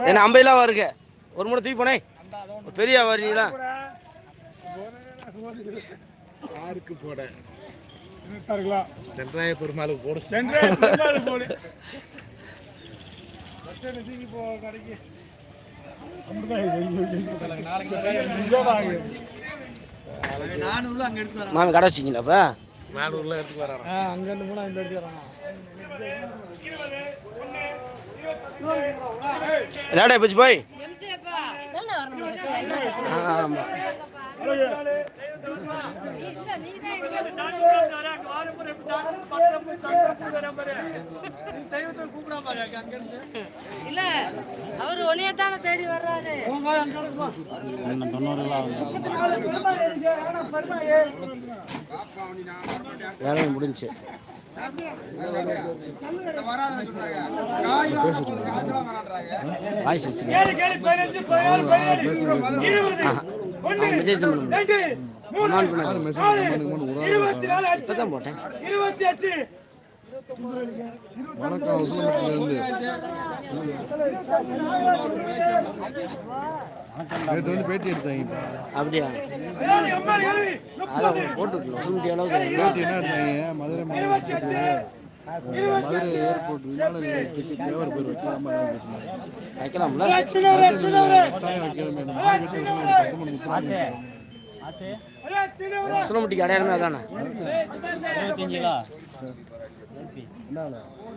என்ன 50 வருங்க ஒரு மூணு தூக்கி போனே பெரிய வரீங்களா யாருக்கு போட சென்றாய பெருமாளுக்கு போடு தூக்கி போ கடைக்கு மாமி கடை வச்சிங்களாப்பா 400 எடுத்து வரான் அங்கிருந்து போனா இந்த எடுத்து வரான் விளையாட போச்சு போய் ஆமா இல்ல அவரு ஒளியத்தான தேடி வர்றாரு வேலை முடிஞ்சு வாய்ஸ் போட்டேன் வணக்கம் உசிலம்பட்டியிலிருந்து நேற்று வந்து பேட்டி எடுத்தாங்க அப்படியா அதான் போட்டு உசிலம்பட்டி அளவுக்கு பேட்டி என்ன எடுத்தாங்க மதுரை மதுரை ஏர்போர்ட் விமான நிலையத்துக்கு தேவர் பேர் வைக்கலாம்ல கட்டாயம் வைக்கணுமே இந்த மாதிரி கசமன் முத்துறாங்க உசிலம்பட்டிக்கு அடையாளமே அதானே என்ன